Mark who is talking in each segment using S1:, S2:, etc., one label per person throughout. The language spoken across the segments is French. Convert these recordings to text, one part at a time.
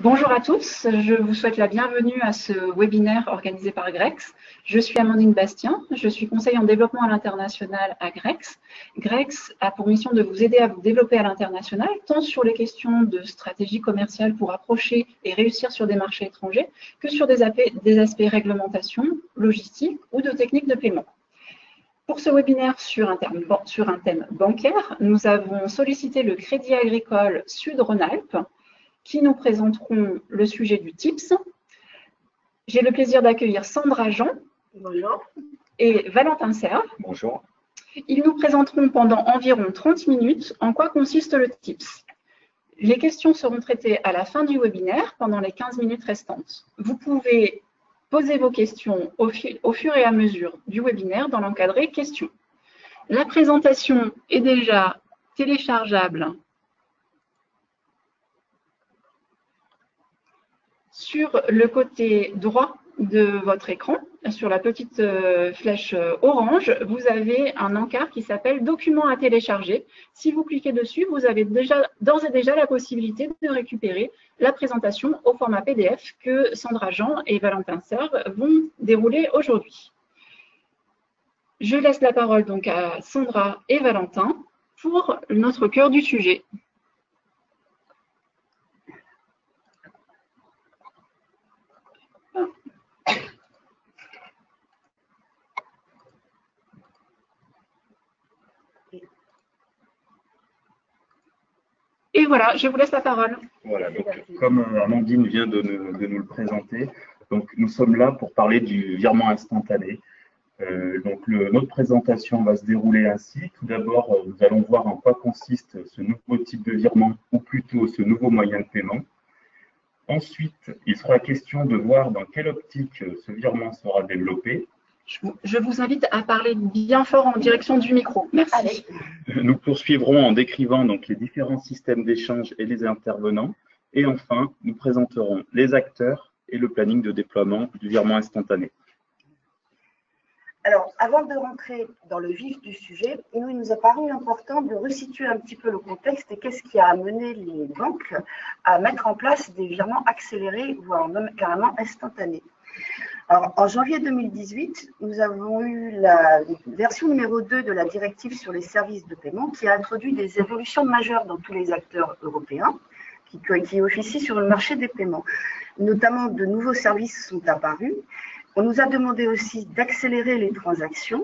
S1: Bonjour à tous, je vous souhaite la bienvenue à ce webinaire organisé par Grex. Je suis Amandine Bastien, je suis conseillère en développement à l'international à Grex. Grex a pour mission de vous aider à vous développer à l'international, tant sur les questions de stratégie commerciale pour approcher et réussir sur des marchés étrangers, que sur des aspects réglementation, logistique ou de techniques de paiement. Pour ce webinaire sur un thème bancaire, nous avons sollicité le Crédit Agricole Sud-Rhône-Alpes, qui nous présenteront le sujet du TIPS. J'ai le plaisir d'accueillir Sandra Jean.
S2: Bonjour.
S1: Et Valentin Serre.
S3: Bonjour.
S1: Ils nous présenteront pendant environ 30 minutes en quoi consiste le TIPS. Les questions seront traitées à la fin du webinaire pendant les 15 minutes restantes. Vous pouvez poser vos questions au fur et à mesure du webinaire dans l'encadré questions. La présentation est déjà téléchargeable sur le côté droit de votre écran, sur la petite flèche orange, vous avez un encart qui s'appelle « Documents à télécharger ». Si vous cliquez dessus, vous avez d'ores et déjà la possibilité de récupérer la présentation au format PDF que Sandra Jean et Valentin Serre vont dérouler aujourd'hui. Je laisse la parole donc à Sandra et Valentin pour notre cœur du sujet. Et voilà, je vous laisse la parole.
S3: Voilà, donc comme Amandine vient de nous le présenter, donc nous sommes là pour parler du virement instantané. Notre présentation va se dérouler ainsi. Tout d'abord, nous allons voir en quoi consiste ce nouveau type de virement, ou plutôt ce nouveau moyen de paiement. Ensuite, il sera question de voir dans quelle optique ce virement sera développé.
S1: Je vous invite à parler bien fort en direction du micro. Merci.
S2: Allez.
S3: Nous poursuivrons en décrivant donc les différents systèmes d'échange et les intervenants. Et enfin, nous présenterons les acteurs et le planning de déploiement du virement instantané.
S2: Alors, avant de rentrer dans le vif du sujet, il nous a paru important de resituer un petit peu le contexte et qu'est-ce qui a amené les banques à mettre en place des virements accélérés, voire même carrément instantanés. Alors, en janvier 2018, nous avons eu la version numéro 2 de la directive sur les services de paiement qui a introduit des évolutions majeures dans tous les acteurs européens qui officient sur le marché des paiements. Notamment, de nouveaux services sont apparus. On nous a demandé aussi d'accélérer les transactions.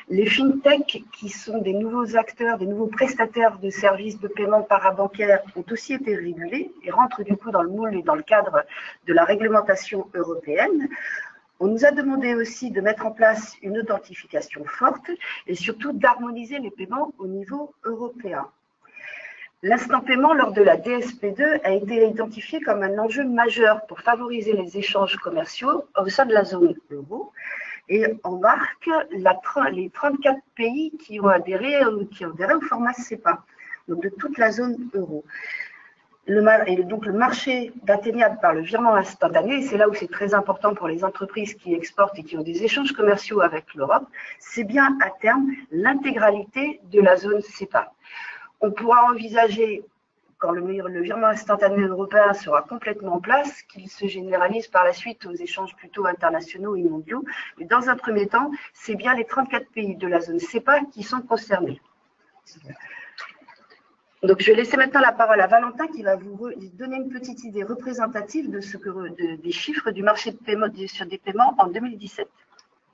S2: Les fintechs, qui sont des nouveaux acteurs, des nouveaux prestataires de services de paiement parabancaires, ont aussi été régulés et rentrent du coup dans le moule et dans le cadre de la réglementation européenne. On nous a demandé aussi de mettre en place une authentification forte et surtout d'harmoniser les paiements au niveau européen. L'instant paiement lors de la DSP2 a été identifié comme un enjeu majeur pour favoriser les échanges commerciaux au sein de la zone euro et on marque les 34 pays qui ont adhéré au format SEPA, donc de toute la zone euro. Donc le marché atteignable par le virement instantané, et c'est là où c'est très important pour les entreprises qui exportent et qui ont des échanges commerciaux avec l'Europe, c'est bien à terme l'intégralité de la zone SEPA. On pourra envisager, quand le virement instantané européen sera complètement en place, qu'il se généralise par la suite aux échanges plutôt internationaux et mondiaux. Mais dans un premier temps, c'est bien les 34 pays de la zone SEPA qui sont concernés. Donc, je vais laisser maintenant la parole à Valentin qui va vous donner une petite idée représentative des chiffres du marché de paiement, sur des paiements en 2017.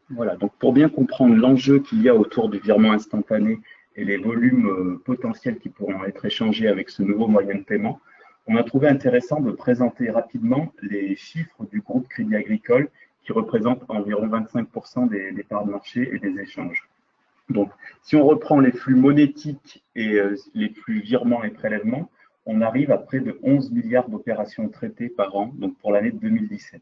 S3: Voilà, donc pour bien comprendre l'enjeu qu'il y a autour du virement instantané et les volumes potentiels qui pourront être échangés avec ce nouveau moyen de paiement, on a trouvé intéressant de présenter rapidement les chiffres du groupe Crédit Agricole qui représente environ 25% des parts de marché et des échanges. Donc, si on reprend les flux monétiques et les flux virements et prélèvements, on arrive à près de 11 milliards d'opérations traitées par an, donc pour l'année 2017.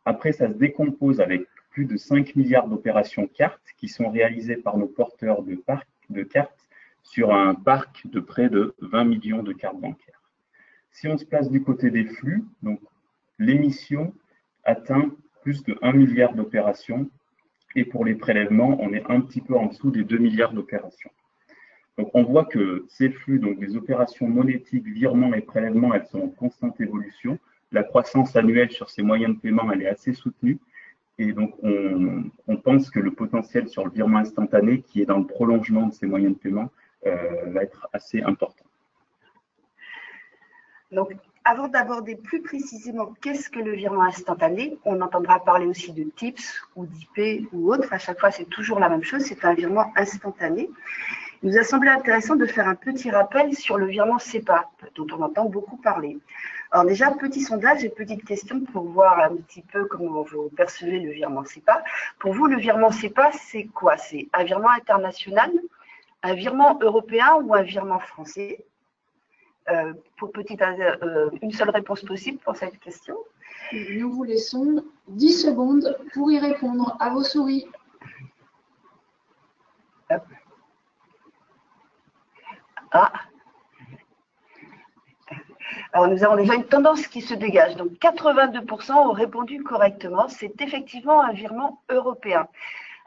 S3: Après, ça se décompose avec plus de 5 milliards d'opérations cartes qui sont réalisées par nos porteurs de cartes sur un parc de près de 20 millions de cartes bancaires. Si on se place du côté des flux, donc l'émission atteint plus de 1 milliard d'opérations et pour les prélèvements, on est un petit peu en dessous des 2 milliards d'opérations. Donc on voit que ces flux, donc les opérations monétiques, virements et prélèvements, elles sont en constante évolution. la croissance annuelle sur ces moyens de paiement, elle est assez soutenue. Et donc, on pense que le potentiel sur le virement instantané, qui est dans le prolongement de ces moyens de paiement, va être assez important.
S2: Donc, avant d'aborder plus précisément qu'est-ce que le virement instantané, on entendra parler aussi de TIPS ou d'IP ou autre. À chaque fois, c'est toujours la même chose, c'est un virement instantané. Il nous a semblé intéressant de faire un petit rappel sur le virement SEPA, dont on entend beaucoup parler. Alors déjà, petit sondage et petite question pour voir un petit peu comment vous percevez le virement SEPA. Pour vous, le virement SEPA, c'est quoi? C'est un virement international, un virement européen ou un virement français? Pour une seule réponse possible pour cette question.
S1: Nous vous laissons 10 secondes pour y répondre à vos souris.
S2: Ah. Alors, nous avons déjà une tendance qui se dégage. Donc, 82% ont répondu correctement. C'est effectivement un virement européen.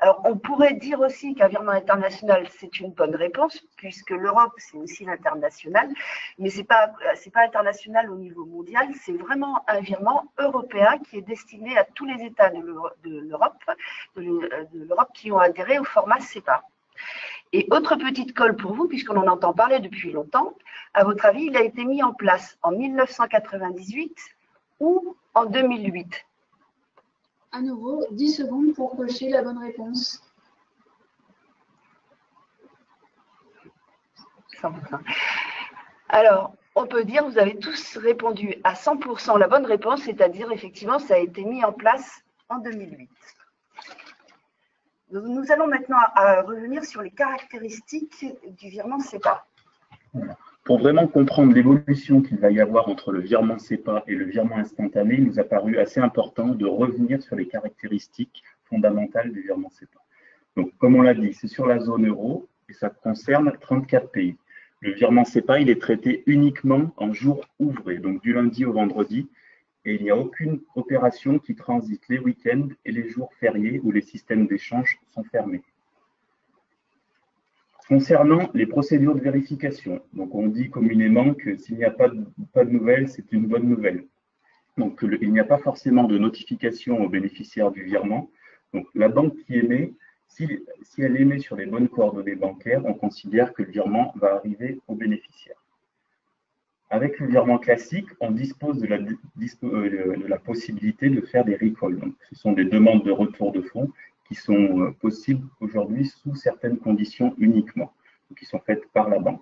S2: Alors, on pourrait dire aussi qu'un virement international, c'est une bonne réponse, puisque l'Europe, c'est aussi l'international, mais ce n'est pas international au niveau mondial, c'est vraiment un virement européen qui est destiné à tous les États de l'Europe qui ont adhéré au format SEPA. Et autre petite colle pour vous, puisqu'on en entend parler depuis longtemps, à votre avis, il a été mis en place en 1998 ou en 2008?
S1: À nouveau, 10 secondes pour cocher la bonne réponse.
S2: 100%. Alors, on peut dire, vous avez tous répondu à 100% la bonne réponse, c'est-à-dire, effectivement, ça a été mis en place en 2008. Donc, nous allons maintenant revenir sur les caractéristiques du virement SEPA.
S3: Voilà. Pour vraiment comprendre l'évolution qu'il va y avoir entre le virement SEPA et le virement instantané, il nous a paru assez important de revenir sur les caractéristiques fondamentales du virement SEPA. Donc, comme on l'a dit, c'est sur la zone euro et ça concerne 34 pays. Le virement SEPA, il est traité uniquement en jours ouvrés, donc du lundi au vendredi, et il n'y a aucune opération qui transite les week-ends et les jours fériés où les systèmes d'échange sont fermés. Concernant les procédures de vérification, donc on dit communément que s'il n'y a pas de nouvelles, c'est une bonne nouvelle. Donc il n'y a pas forcément de notification aux bénéficiaires du virement. Donc la banque qui émet, si elle émet sur les bonnes coordonnées bancaires, on considère que le virement va arriver aux bénéficiaires. Avec le virement classique, on dispose de la possibilité de faire des recalls. Donc, ce sont des demandes de retour de fonds qui sont possibles aujourd'hui sous certaines conditions uniquement, qui sont faites par la banque.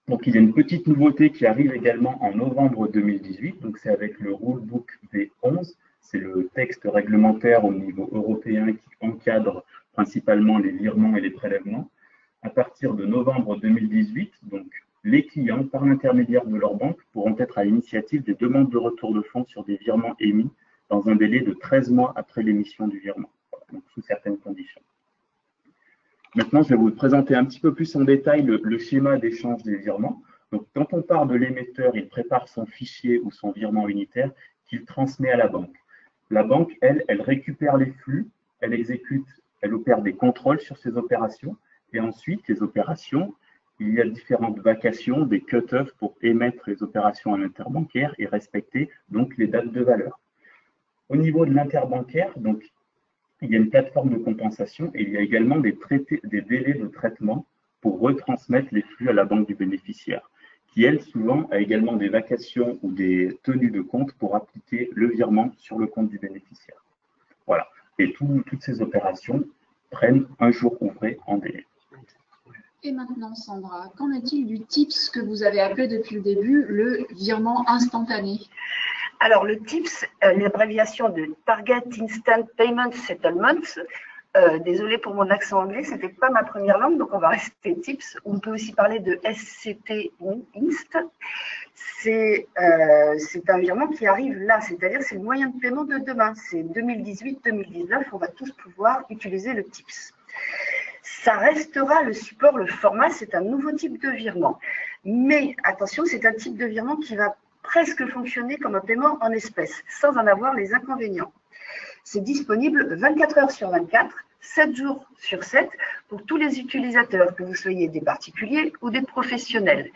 S3: Donc, il y a une petite nouveauté qui arrive également en novembre 2018. Donc, c'est avec le Rulebook V11. C'est le texte réglementaire au niveau européen qui encadre principalement les virements et les prélèvements. À partir de novembre 2018, donc, les clients, par l'intermédiaire de leur banque, pourront être à l'initiative des demandes de retour de fonds sur des virements émis dans un délai de 13 mois après l'émission du virement, donc sous certaines conditions. Maintenant, je vais vous présenter un petit peu plus en détail le schéma d'échange des virements. Donc, quand on part de l'émetteur, il prépare son fichier ou son virement unitaire qu'il transmet à la banque. La banque, elle récupère les flux, elle opère des contrôles sur ces opérations, et ensuite, les opérations, il y a différentes vacations, des cut-offs pour émettre les opérations à l'interbancaire et respecter donc les dates de valeur. Au niveau de l'interbancaire, donc, il y a une plateforme de compensation et il y a également des délais de traitement pour retransmettre les flux à la banque du bénéficiaire, qui, elle, souvent, a également des vacations ou des tenues de compte pour appliquer le virement sur le compte du bénéficiaire. Voilà. Et toutes ces opérations prennent un jour ouvré en délai.
S1: Et maintenant, Sandra, qu'en est-il du TIPS que vous avez appelé depuis le début le virement instantané?
S2: Alors, le TIPS, l'abréviation de Target Instant Payment Settlement. Désolée pour mon accent anglais, ce n'était pas ma première langue, donc on va rester TIPS. On peut aussi parler de SCT ou INST. C'est un virement qui arrive là, c'est-à-dire c'est le moyen de paiement de demain. C'est 2018-2019, on va tous pouvoir utiliser le TIPS. Ça restera le support, le format, c'est un nouveau type de virement. Mais attention, c'est un type de virement qui va presque fonctionner comme un paiement en espèces, sans en avoir les inconvénients. C'est disponible 24 heures sur 24, 7 jours sur 7, pour tous les utilisateurs, que vous soyez des particuliers ou des professionnels.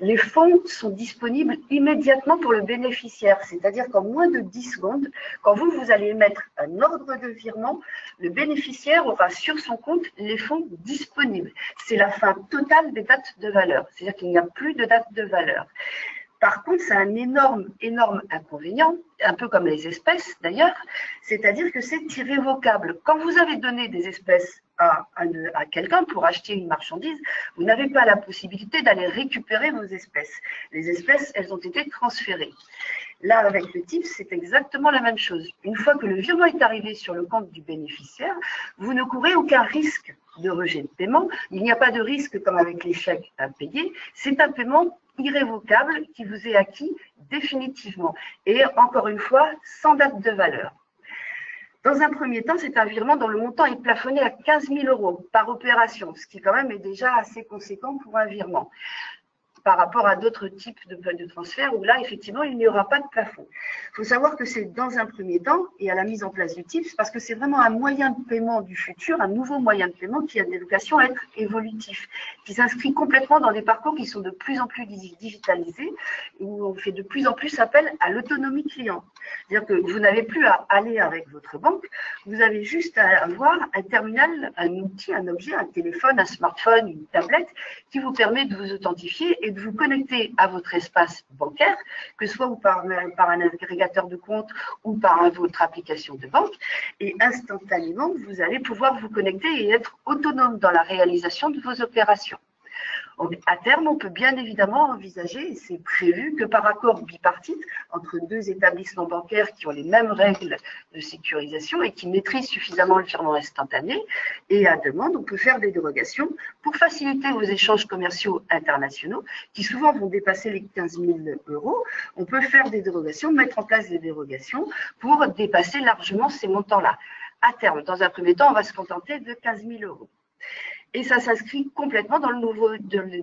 S2: les fonds sont disponibles immédiatement pour le bénéficiaire, c'est-à-dire qu'en moins de 10 secondes, quand vous allez émettre un ordre de virement, le bénéficiaire aura sur son compte les fonds disponibles. C'est la fin totale des dates de valeur, c'est-à-dire qu'il n'y a plus de date de valeur. Par contre, c'est un énorme inconvénient, un peu comme les espèces d'ailleurs, c'est-à-dire que c'est irrévocable. Quand vous avez donné des espèces à quelqu'un pour acheter une marchandise, vous n'avez pas la possibilité d'aller récupérer vos espèces. Les espèces, elles ont été transférées. Là, avec le TIPS, c'est exactement la même chose. Une fois que le virement est arrivé sur le compte du bénéficiaire, vous ne courez aucun risque de rejet de paiement. Il n'y a pas de risque comme avec les chèques impayés. C'est un paiement irrévocable qui vous est acquis définitivement. Et encore une fois, sans date de valeur. Dans un premier temps, c'est un virement dont le montant est plafonné à 15 000 € par opération, ce qui quand même est déjà assez conséquent pour un virement, par rapport à d'autres types de transferts où là, effectivement, il n'y aura pas de plafond. Il faut savoir que c'est dans un premier temps et à la mise en place du TIPS, parce que c'est vraiment un moyen de paiement du futur, un nouveau moyen de paiement qui a des vocations à être évolutif, qui s'inscrit complètement dans des parcours qui sont de plus en plus digitalisés, où on fait de plus en plus appel à l'autonomie client. C'est-à-dire que vous n'avez plus à aller avec votre banque, vous avez juste à avoir un terminal, un outil, un objet, un téléphone, un smartphone, une tablette qui vous permet de vous authentifier et de vous connecter à votre espace bancaire, que ce soit par un agrégateur de compte ou par votre application de banque, et instantanément, vous allez pouvoir vous connecter et être autonome dans la réalisation de vos opérations. À terme, on peut bien évidemment envisager, et c'est prévu, que par accord bipartite entre deux établissements bancaires qui ont les mêmes règles de sécurisation et qui maîtrisent suffisamment le virement instantané, et à demande, on peut faire des dérogations pour faciliter vos échanges commerciaux internationaux qui souvent vont dépasser les 15 000 €. On peut faire des dérogations, mettre en place des dérogations pour dépasser largement ces montants-là. À terme, dans un premier temps, on va se contenter de 15 000 €. Et ça s'inscrit complètement dans le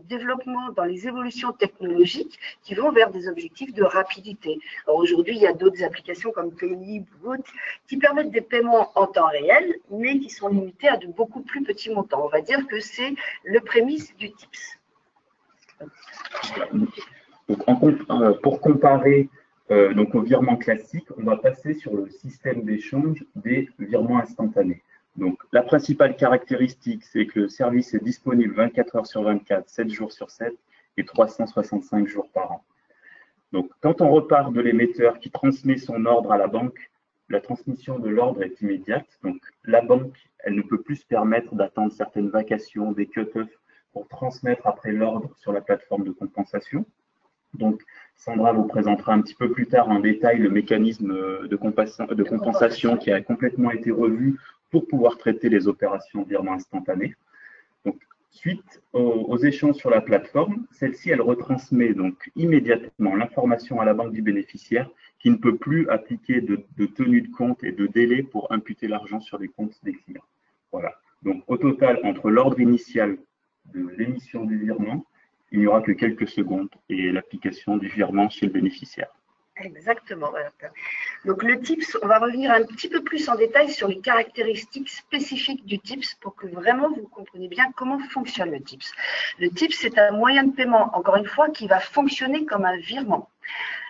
S2: développement, dans les évolutions technologiques qui vont vers des objectifs de rapidité. Aujourd'hui, il y a d'autres applications comme Paylib ou autres qui permettent des paiements en temps réel, mais qui sont limités à de beaucoup plus petits montants. On va dire que c'est le prémisse du TIPS.
S3: Donc, pour comparer donc au virement classique, on va passer sur le système d'échange des virements instantanés. Donc, la principale caractéristique, c'est que le service est disponible 24 heures sur 24, 7 jours sur 7 et 365 jours par an. Donc, quand on repart de l'émetteur qui transmet son ordre à la banque, la transmission de l'ordre est immédiate. Donc, la banque, elle ne peut plus se permettre d'attendre certaines vacations, des cut-offs pour transmettre après l'ordre sur la plateforme de compensation. Donc, Sandra vous présentera un petit peu plus tard en détail le mécanisme de compensation qui a complètement été revu pour pouvoir traiter les opérations de virement instantané. Donc, suite aux échanges sur la plateforme, celle-ci, elle retransmet donc immédiatement l'information à la banque du bénéficiaire qui ne peut plus appliquer de tenue de compte et de délai pour imputer l'argent sur les comptes des clients. Voilà. Donc, au total, entre l'ordre initial de l'émission du virement, il n'y aura que quelques secondes et l'application du virement chez le bénéficiaire.
S2: Exactement. Donc le TIPS, on va revenir un petit peu plus en détail sur les caractéristiques spécifiques du TIPS pour que vraiment vous compreniez bien comment fonctionne le TIPS. Le TIPS, c'est un moyen de paiement, encore une fois, qui va fonctionner comme un virement.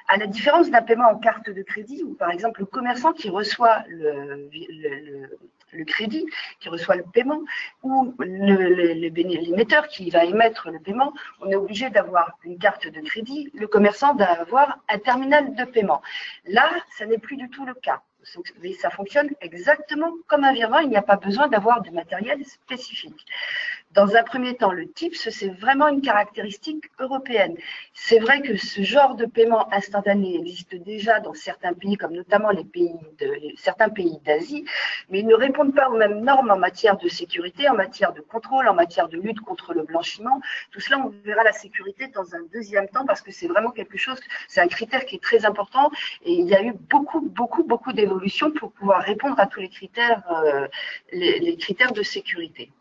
S2: À la différence d'un paiement en carte de crédit, où par exemple le commerçant qui reçoit le crédit, qui reçoit le paiement, ou l'émetteur qui va émettre le paiement, on est obligé d'avoir une carte de crédit, le commerçant doit avoir un terminal de paiement. Là, ça n'est plus du tout le cas. Ça fonctionne exactement comme un virement, il n'y a pas besoin d'avoir de matériel spécifique. Dans un premier temps, le TIPS, c'est vraiment une caractéristique européenne. C'est vrai que ce genre de paiement instantané existe déjà dans certains pays, comme notamment certains pays d'Asie, mais ils ne répondent pas aux mêmes normes en matière de sécurité, en matière de contrôle, en matière de lutte contre le blanchiment. Tout cela, on verra la sécurité dans un deuxième temps parce que c'est vraiment quelque chose, c'est un critère qui est très important et il y a eu beaucoup d'évolutions pour pouvoir répondre à tous les critères de sécurité.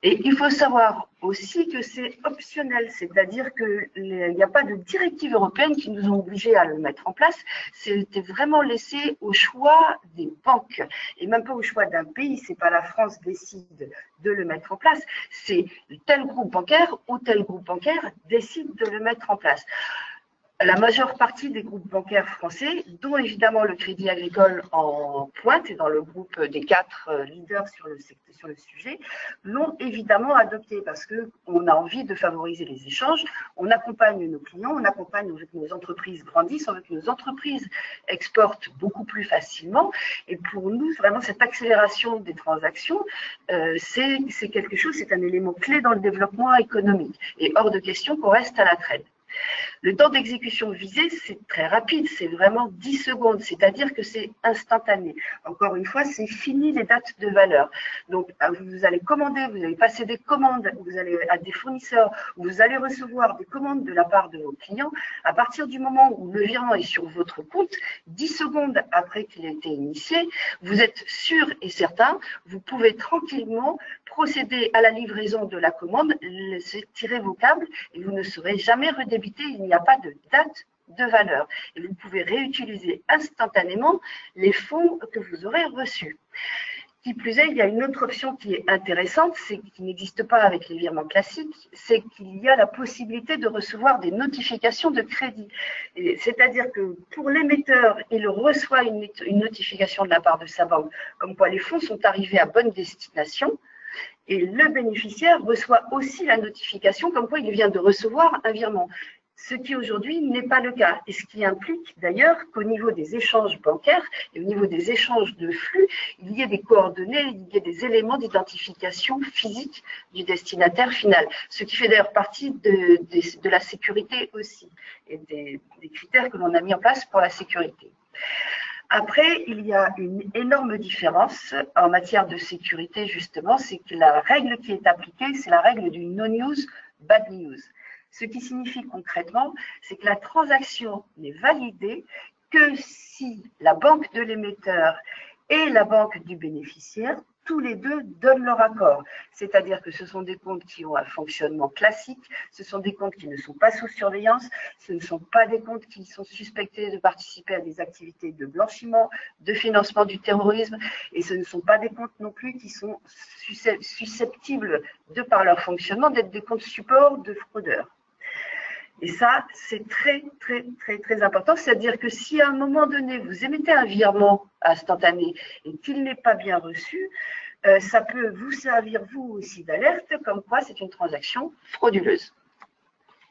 S2: Et il faut savoir aussi que c'est optionnel, c'est-à-dire qu'il n'y a pas de directive européenne qui nous ont obligés à le mettre en place. C'était vraiment laissé au choix des banques et même pas au choix d'un pays. C'est pas la France décide de le mettre en place, c'est tel groupe bancaire ou tel groupe bancaire décide de le mettre en place. La majeure partie des groupes bancaires français, dont évidemment le Crédit Agricole en pointe et dans le groupe des 4 leaders sur le sujet, l'ont évidemment adopté parce qu'on a envie de favoriser les échanges, on accompagne nos clients, on accompagne que nos entreprises grandissent, on veut que nos entreprises exportent beaucoup plus facilement. Et pour nous, vraiment, cette accélération des transactions, c'est quelque chose, c'est un élément clé dans le développement économique. Et hors de question qu'on reste à la traîne. Le temps d'exécution visé, c'est très rapide, c'est vraiment 10 secondes, c'est-à-dire que c'est instantané. Encore une fois, c'est fini les dates de valeur. Donc, vous allez commander, vous allez passer des commandes, vous allez à des fournisseurs, vous allez recevoir des commandes de la part de vos clients. À partir du moment où le virement est sur votre compte, 10 secondes après qu'il ait été initié, vous êtes sûr et certain, vous pouvez tranquillement procéder à la livraison de la commande, tirer vos câbles et vous ne serez jamais redébité. Il n'y a pas de date de valeur et vous pouvez réutiliser instantanément les fonds que vous aurez reçus. Qui plus est, il y a une autre option qui est intéressante, c'est qui n'existe pas avec les virements classiques, c'est qu'il y a la possibilité de recevoir des notifications de crédit. C'est-à-dire que pour l'émetteur, il reçoit une notification de la part de sa banque, comme quoi les fonds sont arrivés à bonne destination. Et le bénéficiaire reçoit aussi la notification comme quoi il vient de recevoir un virement, ce qui aujourd'hui n'est pas le cas. Et ce qui implique d'ailleurs qu'au niveau des échanges bancaires et au niveau des échanges de flux, il y ait des coordonnées, il y ait des éléments d'identification physique du destinataire final, ce qui fait d'ailleurs partie de la sécurité aussi et des critères que l'on a mis en place pour la sécurité. Après, il y a une énorme différence en matière de sécurité, justement, c'est que la règle qui est appliquée, c'est la règle du no news, bad news. Ce qui signifie concrètement, c'est que la transaction n'est validée que si la banque de l'émetteur et la banque du bénéficiaire, tous les deux donnent leur accord. C'est-à-dire que ce sont des comptes qui ont un fonctionnement classique, ce sont des comptes qui ne sont pas sous surveillance, ce ne sont pas des comptes qui sont suspectés de participer à des activités de blanchiment, de financement du terrorisme, et ce ne sont pas des comptes non plus qui sont susceptibles, de par leur fonctionnement, d'être des comptes support de fraudeurs. Et ça, c'est très, très, très, très important. C'est-à-dire que si à un moment donné, vous émettez un virement instantané et qu'il n'est pas bien reçu, ça peut vous servir, vous aussi, d'alerte, comme quoi c'est une transaction frauduleuse.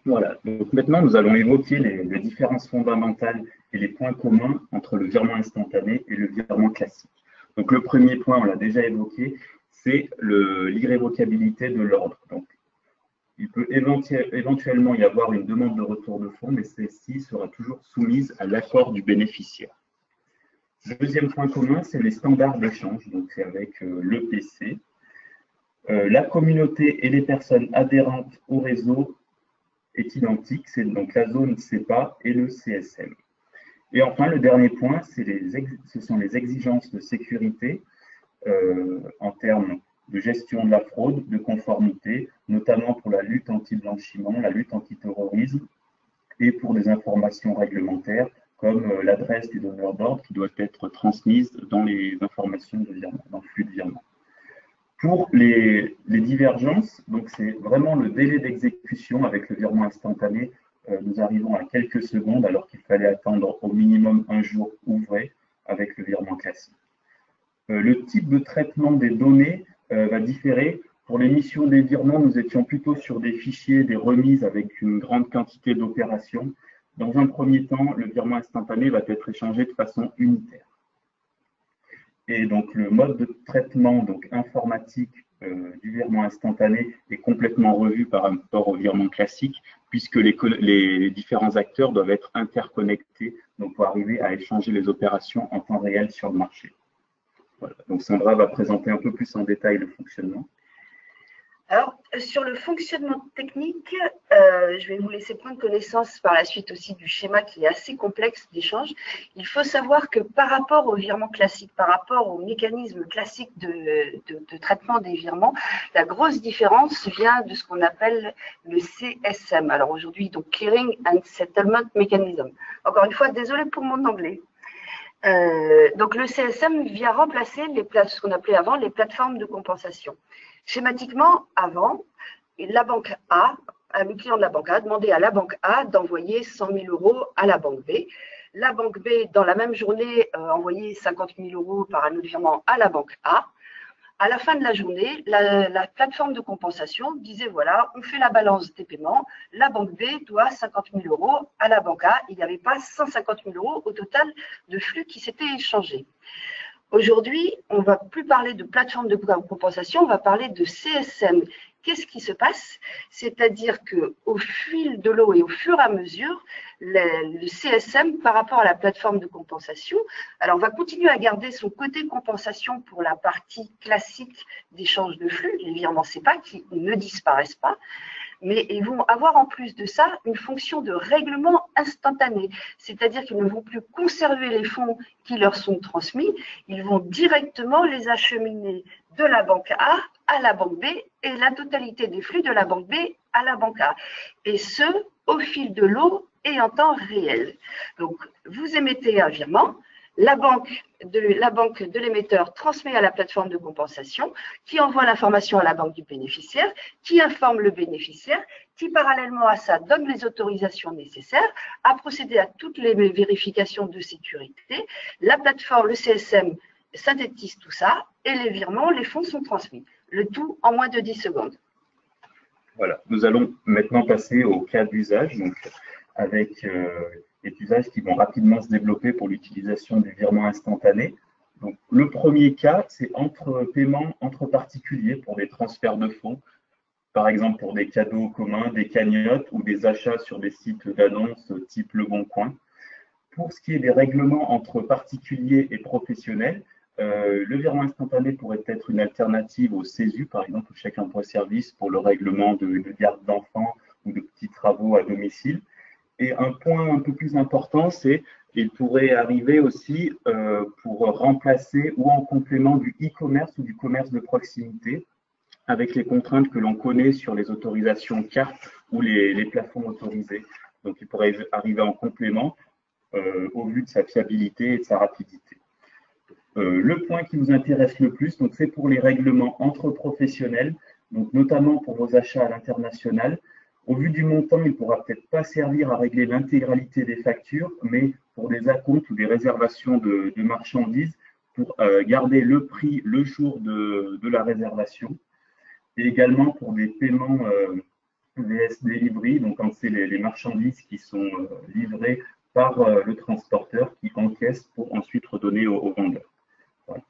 S3: Voilà, donc maintenant nous allons évoquer les différences fondamentales et les points communs entre le virement instantané et le virement classique. Donc le premier point, on l'a déjà évoqué, c'est l'irrévocabilité de l'ordre. Donc, il peut éventuellement y avoir une demande de retour de fonds, mais celle-ci sera toujours soumise à l'accord du bénéficiaire. Le deuxième point commun, c'est les standards d'échange, donc c'est avec l'EPC. La communauté et les personnes adhérentes au réseau est identique, c'est donc la zone CEPA et le CSM. Et enfin, le dernier point, ce sont les exigences de sécurité en termes de gestion de la fraude, de conformité, notamment pour la lutte anti-blanchiment, la lutte anti-terrorisme et pour des informations réglementaires comme l'adresse du donneur d'ordre qui doit être transmise dans les informations de virement, dans le flux de virement. Pour les divergences, donc c'est vraiment le délai d'exécution avec le virement instantané. Nous arrivons à quelques secondes alors qu'il fallait attendre au minimum un jour ouvré avec le virement classique. Le type de traitement des données va différer. Pour l'émission des virements, nous étions plutôt sur des fichiers, des remises avec une grande quantité d'opérations. Dans un premier temps, le virement instantané va être échangé de façon unitaire. Et donc le mode de traitement donc informatique du virement instantané est complètement revu par rapport au virement classique, puisque les différents acteurs doivent être interconnectés donc pour arriver à échanger les opérations en temps réel sur le marché. Voilà. Donc Sandra va présenter un peu plus en détail le fonctionnement.
S2: Alors, sur le fonctionnement technique, je vais vous laisser prendre connaissance par la suite aussi du schéma qui est assez complexe d'échange. Il faut savoir que par rapport au virement classique, par rapport au mécanisme classique de traitement des virements, la grosse différence vient de ce qu'on appelle le CSM. Alors aujourd'hui, donc Clearing and Settlement Mechanism. Encore une fois, désolé pour mon anglais. Donc le CSM vient remplacer ce qu'on appelait avant les plateformes de compensation. Schématiquement, avant, la banque A, le client de la banque A demandait à la banque A d'envoyer 100 000 euros à la banque B. La banque B, dans la même journée, envoyait 50 000 euros par un autre virement à la banque A. À la fin de la journée, la plateforme de compensation disait, voilà, on fait la balance des paiements, la banque B doit 50 000 euros à la banque A. Il n'y avait pas 150 000 euros au total de flux qui s'étaient échangés. Aujourd'hui, on ne va plus parler de plateforme de compensation, on va parler de CSM. Qu'est-ce qui se passe? C'est-à-dire qu'au fil de l'eau et au fur et à mesure, le CSM par rapport à la plateforme de compensation, alors on va continuer à garder son côté compensation pour la partie classique d'échange de flux, les virements SEPA qui ne disparaissent pas, mais ils vont avoir en plus de ça une fonction de règlement instantané, c'est-à-dire qu'ils ne vont plus conserver les fonds qui leur sont transmis, ils vont directement les acheminer de la banque A à la banque B et la totalité des flux de la banque B à la banque A. Et ce, au fil de l'eau et en temps réel. Donc, vous émettez un virement, la banque de l'émetteur transmet à la plateforme de compensation, qui envoie l'information à la banque du bénéficiaire, qui informe le bénéficiaire, qui parallèlement à ça donne les autorisations nécessaires à procéder à toutes les vérifications de sécurité. La plateforme, le CSM, synthétise tout ça et les virements, les fonds sont transmis. Le tout en moins de 10 secondes.
S3: Voilà, nous allons maintenant passer au cas d'usage, donc avec les usages qui vont rapidement se développer pour l'utilisation du virement instantané. Donc, le premier cas, c'est paiements entre particuliers pour des transferts de fonds, par exemple pour des cadeaux communs, des cagnottes ou des achats sur des sites d'annonces type Le Bon Coin. Pour ce qui est des règlements entre particuliers et professionnels, le virement instantané pourrait être une alternative au CESU, par exemple, au chèque emploi-service pour le règlement de garde d'enfants ou de petits travaux à domicile. Et un point un peu plus important, c'est qu'il pourrait arriver aussi pour remplacer ou en complément du e-commerce ou du commerce de proximité, avec les contraintes que l'on connaît sur les autorisations cartes ou les plafonds autorisés. Donc, il pourrait arriver en complément au vu de sa fiabilité et de sa rapidité. Le point qui nous intéresse le plus, c'est pour les règlements entre professionnels, donc notamment pour vos achats à l'international. Au vu du montant, il ne pourra peut-être pas servir à régler l'intégralité des factures, mais pour des acomptes ou des réservations de marchandises, pour garder le prix le jour de la réservation, et également pour des paiements VS Delivery, donc quand c'est les marchandises qui sont livrées par le transporteur qui encaisse pour ensuite redonner au vendeur. Voilà.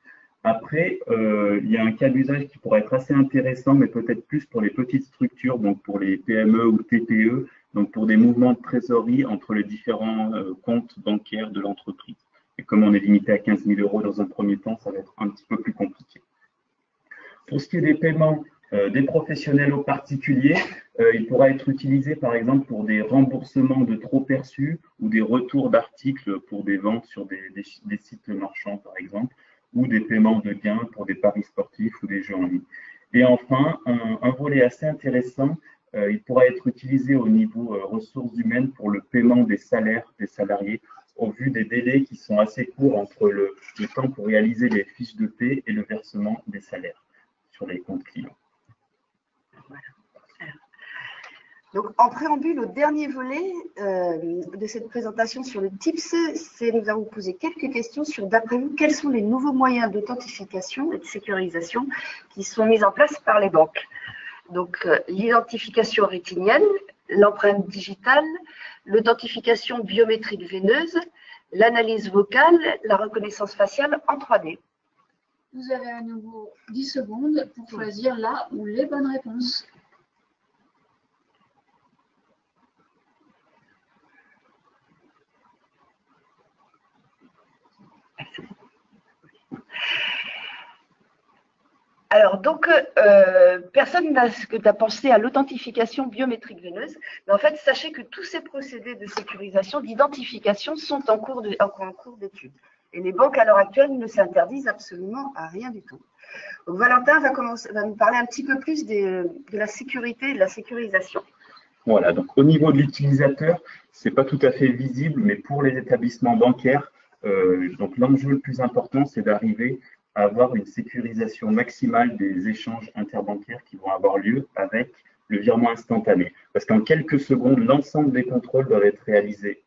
S3: Après, il y a un cas d'usage qui pourrait être assez intéressant, mais peut-être plus pour les petites structures, donc pour les PME ou TPE, donc pour des mouvements de trésorerie entre les différents comptes bancaires de l'entreprise. Et comme on est limité à 15 000 euros dans un premier temps, ça va être un petit peu plus compliqué. Pour ce qui est des paiements des professionnels aux particuliers, il pourra être utilisé par exemple pour des remboursements de trop perçus ou des retours d'articles pour des ventes sur des sites marchands par exemple, ou des paiements de gains pour des paris sportifs ou des jeux en ligne. Et enfin, un volet assez intéressant, il pourra être utilisé au niveau ressources humaines pour le paiement des salaires des salariés au vu des délais qui sont assez courts entre le temps pour réaliser les fiches de paie et le versement des salaires sur les comptes clients.
S2: Voilà. Donc, en préambule, au dernier volet de cette présentation sur le TIPS, nous allons vous poser quelques questions sur, d'après vous, quels sont les nouveaux moyens d'authentification et de sécurisation qui sont mis en place par les banques. Donc, l'identification rétinienne, l'empreinte digitale, l'authentification biométrique veineuse, l'analyse vocale, la reconnaissance faciale en 3D.
S4: Vous avez à nouveau 10 secondes pour choisir la ou les bonnes réponses.
S2: Alors, donc, personne n'a pensé à l'authentification biométrique veineuse, mais en fait, sachez que tous ces procédés de sécurisation, d'identification sont en cours d'étude. Et les banques, à l'heure actuelle, ne s'interdisent absolument à rien du tout. Donc, Valentin va nous parler un petit peu plus de la sécurité et de la sécurisation.
S3: Voilà, donc au niveau de l'utilisateur, ce n'est pas tout à fait visible, mais pour les établissements bancaires, donc l'enjeu le plus important, c'est d'arriver à avoir une sécurisation maximale des échanges interbancaires qui vont avoir lieu avec le virement instantané. Parce qu'en quelques secondes, l'ensemble des contrôles doivent être réalisés.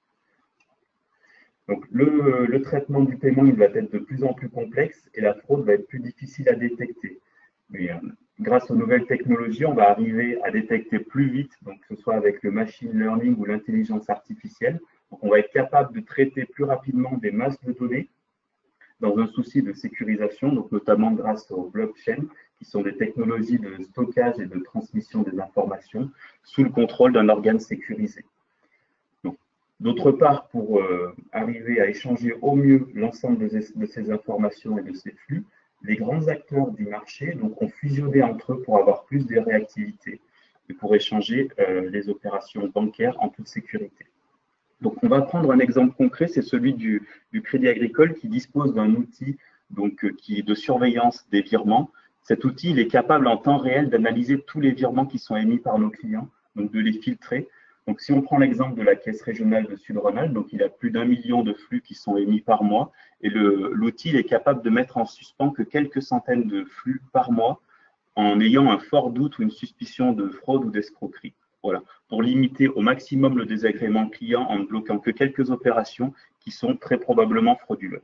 S3: Donc le traitement du paiement, il va être de plus en plus complexe et la fraude va être plus difficile à détecter. Mais grâce aux nouvelles technologies, on va arriver à détecter plus vite, donc que ce soit avec le machine learning ou l'intelligence artificielle. Donc on va être capable de traiter plus rapidement des masses de données dans un souci de sécurisation, donc notamment grâce aux blockchains, qui sont des technologies de stockage et de transmission des informations sous le contrôle d'un organe sécurisé. D'autre part, pour arriver à échanger au mieux l'ensemble de ces informations et de ces flux, les grands acteurs du marché ont fusionné entre eux pour avoir plus de réactivité et pour échanger les opérations bancaires en toute sécurité. Donc, on va prendre un exemple concret, c'est celui du Crédit Agricole qui dispose d'un outil qui est de surveillance des virements. Cet outil, il est capable en temps réel d'analyser tous les virements qui sont émis par nos clients, donc de les filtrer. Donc, si on prend l'exemple de la Caisse régionale de Sud-Rhône-Alpes, donc il a plus d'1 million de flux qui sont émis par mois, et l'outil est capable de mettre en suspens que quelques centaines de flux par mois en ayant un fort doute ou une suspicion de fraude ou d'escroquerie. Voilà, pour limiter au maximum le désagrément client en ne bloquant que quelques opérations qui sont très probablement frauduleuses.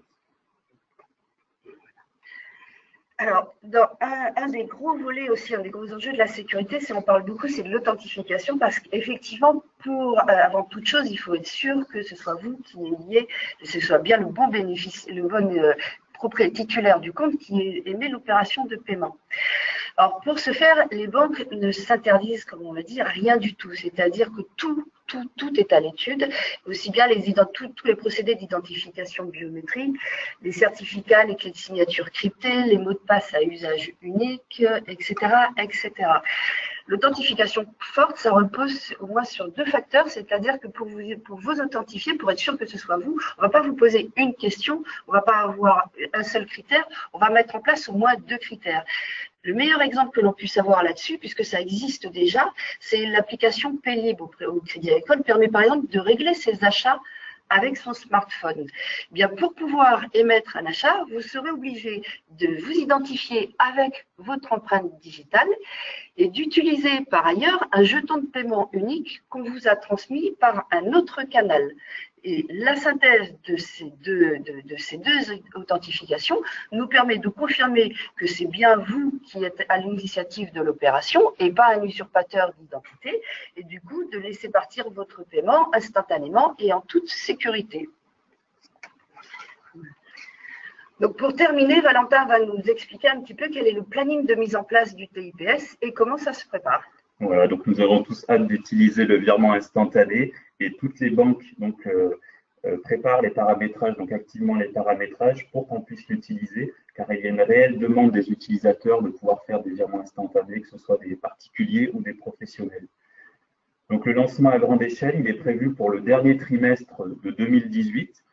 S2: Alors, dans un des gros volets aussi, un des gros enjeux de la sécurité, on parle beaucoup, c'est de l'authentification, parce qu'effectivement, avant toute chose, il faut être sûr que ce soit vous qui ayez, que ce soit bien le bon propriétaire titulaire du compte qui émet l'opération de paiement. Alors, pour ce faire, les banques ne s'interdisent, comme on l'a dit, rien du tout. C'est-à-dire que tout est à l'étude, aussi bien tous les procédés d'identification biométrique, les certificats, les clés de signature cryptées, les mots de passe à usage unique, etc., etc. L'authentification forte, ça repose au moins sur 2 facteurs, c'est-à-dire que pour vous authentifier, pour être sûr que ce soit vous, on ne va pas vous poser une question, on ne va pas avoir un seul critère, on va mettre en place au moins 2 critères. Le meilleur exemple que l'on puisse avoir là-dessus, puisque ça existe déjà, c'est l'application Paylib au Crédit Agricole, permet par exemple de régler ses achats avec son smartphone. Bien, pour pouvoir émettre un achat, vous serez obligé de vous identifier avec votre empreinte digitale et d'utiliser par ailleurs un jeton de paiement unique qu'on vous a transmis par un autre canal. Et la synthèse de ces deux authentifications nous permet de confirmer que c'est bien vous qui êtes à l'initiative de l'opération et pas un usurpateur d'identité, et du coup de laisser partir votre paiement instantanément et en toute sécurité. Donc pour terminer, Valentin va nous expliquer un petit peu quel est le planning de mise en place du TIPS et comment ça se prépare.
S3: Voilà, donc nous avons tous hâte d'utiliser le virement instantané et toutes les banques préparent les paramétrages, donc activement les paramétrages pour qu'on puisse l'utiliser, car il y a une réelle demande des utilisateurs de pouvoir faire des virements instantanés, que ce soit des particuliers ou des professionnels. Donc le lancement à grande échelle, il est prévu pour le dernier trimestre de 2018.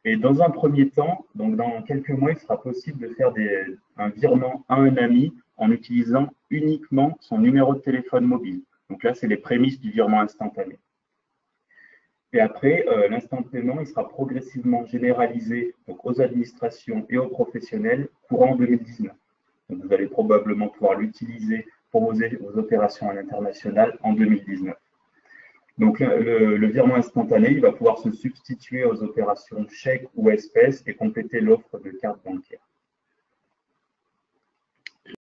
S3: Et dans un premier temps, donc dans quelques mois, il sera possible de faire un virement à un ami en utilisant uniquement son numéro de téléphone mobile. Donc là, c'est les prémices du virement instantané. Et après, l'instant de paiement, il sera progressivement généralisé donc, aux administrations et aux professionnels courant 2019. Donc vous allez probablement pouvoir l'utiliser pour vos opérations à l'international en 2019. Donc le virement instantané, il va pouvoir se substituer aux opérations chèques ou espèces et compléter l'offre de carte bancaire.